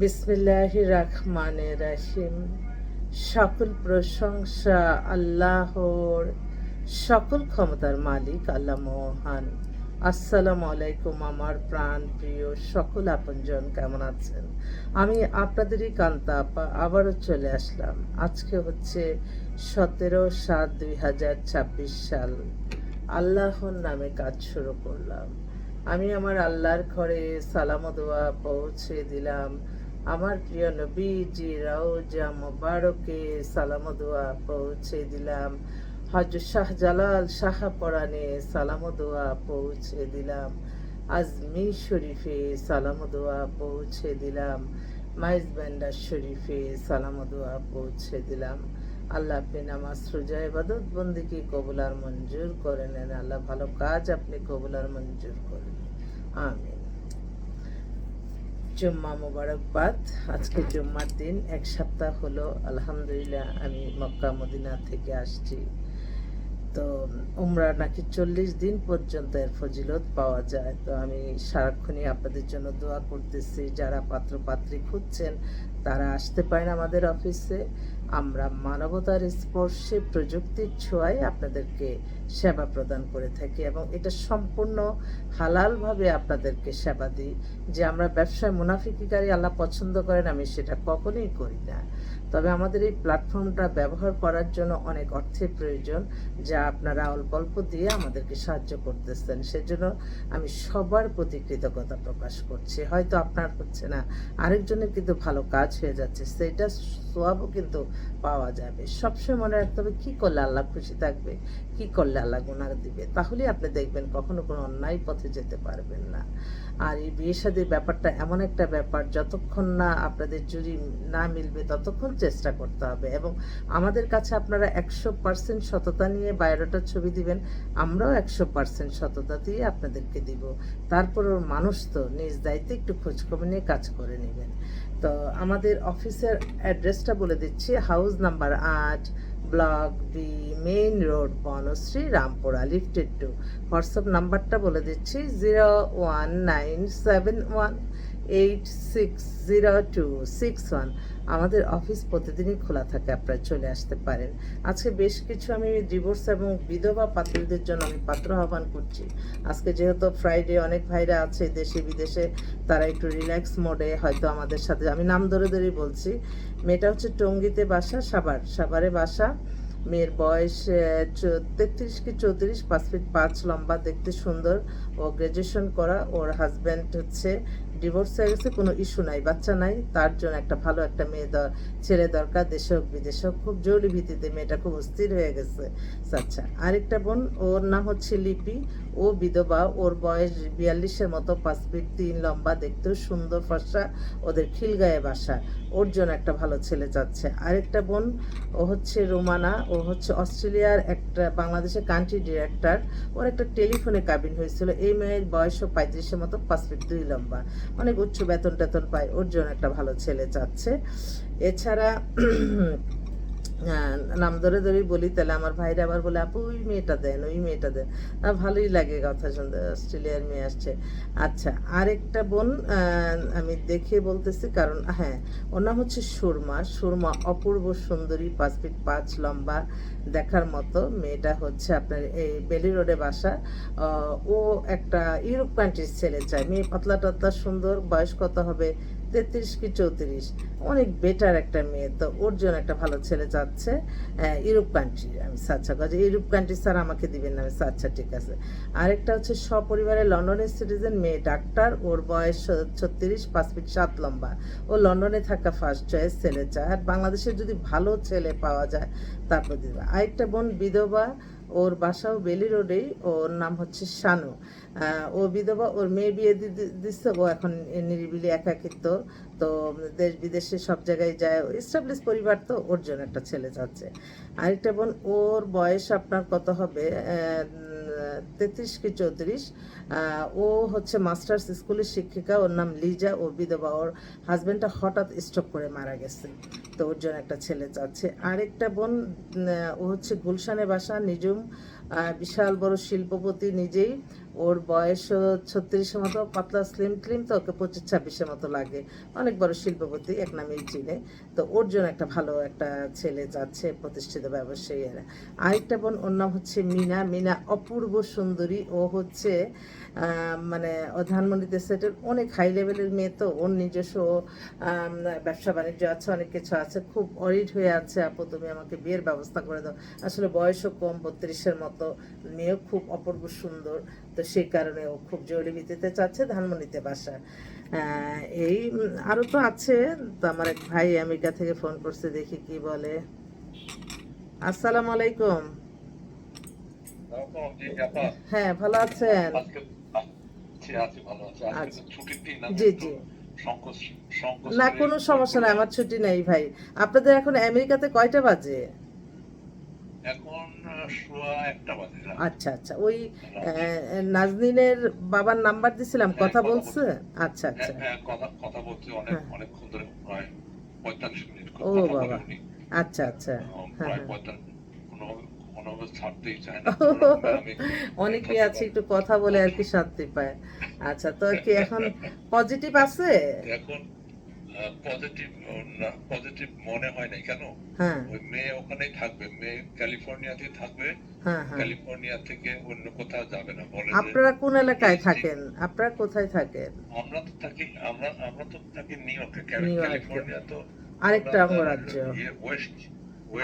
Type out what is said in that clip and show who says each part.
Speaker 1: বিসমিল্লাহির রহমানির রহিম। সকল প্রশংসা আল্লাহর, সকল ক্ষমতার মালিক আল্লাহ মহান। আসসালামু আলাইকুম আমার প্রাণ প্রিয় সকল আপনজন, কেমন আছেন? আমি আপনাদেরই কান্তা আপা আবারও চলে আসলাম। আজকে হচ্ছে 17/7/2026 সাল। আল্লাহর নামে কাজ শুরু করলাম। আমি আমার আল্লাহর ঘরে সালাম ও দোয়া পৌঁছে দিলাম। আমার প্রিয় নবীজি রওজা মোবারকে সালাম ও দোয়া পৌঁছে দিলাম। হযরত শাহজালাল শাহপরানে সালাম ও দোয়া পৌঁছে দিলাম। আজমির শরীফে সালাম ও দোয়া পৌঁছে দিলাম। মাইজবান্ডার শরীফে সালাম ও দোয়া পৌঁছে দিলাম। আল্লাহ আপনি নামাজ রোজা ইবাদত বন্দিকে কবুল আর মঞ্জুর করে নেন। আল্লাহ ভালো কাজ আপনি কবুল আর মঞ্জুর করে নেন, আমিন। জুম্মা মোবারকবাদ। আজকে জুম্মার দিন, এক সপ্তাহ হলো আলহামদুলিল্লাহ আমি মক্কা মদিনা থেকে আসছি। তো উমরা নাকি 40 দিন পর্যন্ত এর ফজিলত পাওয়া যায়। তো আমি সারাক্ষণই আপনাদের জন্য দোয়া করতেছি। যারা পাত্র পাত্রী খুঁজছেন তারা আসতে পারেন আমাদের অফিসে। আমরা মানবতার স্পর্শে প্রযুক্তির ছোঁয়ায় আপনাদেরকে সেবা প্রদান করে থাকি এবং এটা সম্পূর্ণ হালালভাবে আপনাদেরকে সেবা দিই। যে আমরা ব্যবসায় মুনাফিকিকারী আল্লাহ পছন্দ করেন, আমি সেটা কখনোই করি না। তবে আমাদের এই প্ল্যাটফর্মটা ব্যবহার করার জন্য অনেক অর্থের প্রয়োজন, যা আপনারা অল্প অল্প দিয়ে আমাদেরকে সাহায্য করতেছেন। সেজন্য আমি সবার প্রতি কৃতজ্ঞতা প্রকাশ করছি। হয়তো আপনার হচ্ছে না, আরেকজনের কিন্তু ভালো কাজ হয়ে যাচ্ছে, সেটা সোয়াবও কিন্তু পাওয়া যাবে। সবসময় মনে রাখতে হবে কী করলে আল্লাহ খুশি থাকবে, কী করলে আল্লাহ গুনাহ দিবে। তাহলেই আপনি দেখবেন কখনো কোনো অন্যায় পথে যেতে পারবেন না। আর এই বিয়ে শাদীর ব্যাপারটা এমন একটা ব্যাপার, যতক্ষণ না আপনাদের জুড়ি না মিলবে ততক্ষণ চেষ্টা করতে হবে। এবং আমাদের কাছে আপনারা 100% সততা নিয়ে বায়োডাটার ছবি দিবেন, আমরাও 100% সততা দিয়ে আপনাদেরকে দিব। তারপরও মানুষ তো নিজ দায়িত্বে একটু খোঁজখবর নিয়ে কাজ করে নেবেন। তো আমাদের অফিসের অ্যাড্রেসটা বলে দিচ্ছি। House number 8, block B, main road, Banasree, Rampura, লিফটেড 2। হোয়াটসঅ্যাপ নাম্বারটা বলে দিচ্ছি 01971860261। আমাদের অফিস প্রতিদিনই খোলা থাকে, আপনারা চলে আসতে পারেন। আজকে বেশ কিছু আমি ডিভোর্স এবং বিধবা পাত্রীদের জন্য আমি পাত্র আহ্বান করছি। আজকে যেহেতু ফ্রাইডে, অনেক ভাইরা আছে দেশে বিদেশে, তারা একটু রিল্যাক্স মোডে হয়তো আমাদের সাথে, আমি নাম ধরে ধরেই বলছি। মেয়েটা হচ্ছে টঙ্গীতে বাসা, সাভারে বাসা। মেয়ের বয়স 33 কি 34, 5 ফিট 5 লম্বা, দেখতে সুন্দর। ও গ্র্যাজুয়েশন করা। ওর হাজব্যান্ড হচ্ছে ডিভোর্স হয়ে গেছে, কোনো ইস্যু নাই, বাচ্চা নাই। তার জন্য একটা ভালো একটা ছেলে দরকার, দেশে হোক বিদেশে হোক। খুব জরুরি ভিত্তিতে, মেয়েটা খুব অস্থির হয়ে গেছে। আচ্ছা, আরেকটা বোন, ওর নাম হচ্ছে লিপি। ও বিধবা, ওর বয়স 42-এর মতো, 5 ফিট 3 লম্বা, দেখতেও সুন্দর, ফর্সা। ওদের খিলগাঁয়ে বাসা। ওর জন্য একটা ভালো ছেলে চাচ্ছে। আরেকটা বোন, ও হচ্ছে রোমানা। ও হচ্ছে অস্ট্রেলিয়ার একটা, বাংলাদেশের কান্ট্রি ডিরেক্টর। ওর একটা টেলিফোনে কাবিন হয়েছিল। এই মেয়ের বয়সও 35-এর মতো, 5 ফিট 2 লম্বা, অনেক উচ্চ বেতন টেতন পায়। ওর জন্য একটা ভালো ছেলে চাচ্ছে। এছাড়া নাম ধরে ধরেই বলি, তাহলে আমার ভাইরা আবার বলে আপু ওই মেয়েটা দেন, ওই মেয়েটা দেন। ভালোই লাগে কথা শুনতে, অস্ট্রেলিয়ার মেয়ে আসছে। আচ্ছা, আরেকটা বোন আমি দেখে বলতেছি, কারণ হ্যাঁ, ওর নাম হচ্ছে সুরমা, অপূর্ব সুন্দরী, 5 ফিট 5 লম্বা, দেখার মতো। মেয়েটা হচ্ছে আপনার এই বেলি রোডে বাসা। ও একটা ইউরোপ কান্ট্রির ছেলে চায়। মেয়ে পাতলা টাতলা সুন্দর, বয়স কত হবে 33 কি 34, অনেক বেটার একটা মেয়ে। তো ওর জন্য একটা ভালো ছেলে চাচ্ছে ইউরোপ কান্ট্রি। আমি আচ্ছা কাজে ইউরোপ কান্ট্রি স্যার আমাকে দিবেন না। আমি আচ্ছা ঠিক আছে। আরেকটা হচ্ছে সপরিবারে লন্ডনের সিটিজেন, মেয়ে ডাক্তার, ওর বয়স 36, 5 ফিট 7 লম্বা। ও লন্ডনে থাকা ফার্স্ট চয়েস ছেলে চায়। আর বাংলাদেশে যদি ভালো ছেলে পাওয়া যায় তারপর দিবে। আরেকটা বোন বিধবা, ওর বাসাও বেলি রোডেই। ওর নাম হচ্ছে শানু। ও বিধবা, ওর মেয়ে বিয়ে দিচ্ছে। ও এখন নিরিবিলি একাকিত্ব। তো দেশ বিদেশে সব জায়গায় যায়, এস্টাবলিশ পরিবার, তো ওর জন্য একটা ছেলে চাচ্ছে। আরেকটা বোন, ওর বয়স আপনার কত হবে 33 কি 34। ও হচ্ছে মাস্টার্স স্কুলের শিক্ষিকা। ওর নাম লিজা। ও বিধবা, ওর হাজব্যান্ডটা হঠাৎ স্ট্রোক করে মারা গেছে। তো ওর জন্য একটা ছেলে চাচ্ছে। আরেকটা বোন, ও হচ্ছে গুলশানে বাসা, নিজুম, বিশাল বড় শিল্পপতি নিজেই। ওর বয়সও 36-এর মতো, পাতলা স্লিম ক্লিম, তো ওকে 25-26-এর মতো লাগে। অনেক বড় শিল্পপতি, এক নামেই চিনে। তো ওর জন্য একটা ভালো একটা ছেলে যাচ্ছে, প্রতিষ্ঠিত ব্যবসায়ী। আরেকটা বোন, ওর নাম হচ্ছে মিনা। মিনা অপূর্ব সুন্দরী। ও হচ্ছে মানে ও ধানমন্ডিতে সেটেল, অনেক হাই লেভেলের মেয়ে। তো ওর নিজস্ব আম, ব্যবসা বাণিজ্য আছে, অনেক কিছু আছে, খুব অরিড হয়ে আছে। আপু তুমি আমাকে বিয়ের ব্যবস্থা করে দাও। আসলে বয়সও কম, 32-এর মতো, মেয়েও খুব অপূর্ব সুন্দর। তো সেই কারণে ও খুব জরুরি ভিত্তিতে চাচ্ছে, ধানমন্ডিতে বাসা। এই আরও তো আছে। তো আমার এক ভাই আমেরিকা থেকে ফোন করছে, দেখি কি বলে। আসসালামু আলাইকুম। হ্যাঁ, ভালো আছেন? আচ্ছা, জি জি। না, কোনো সমস্যা নাই, আমার ছুটি নেই ভাই। আপনাদের এখন আমেরিকাতে কয়টা বাজে? আচ্ছা আচ্ছা, ওই নাজনীনের বাবার নাম্বার দিছিলাম, কথা বলছে? আচ্ছা আচ্ছা। হ্যাঁ। ও বাবা, আচ্ছা আচ্ছা। হ্যাঁ হ্যাঁ। অনেকেই আছে একটু কথা বলে আর কি শান্তি পায়। আচ্ছা, তো কি এখন পজিটিভ আছে? হ্যাঁ হ্যাঁ হ্যাঁ। আপনারা কোন এলাকায় থাকেন? আপনারা কোথায় থাকেন? নিউ ইয়র্কে, আরেকটা অঙ্গরাজ্য। ও,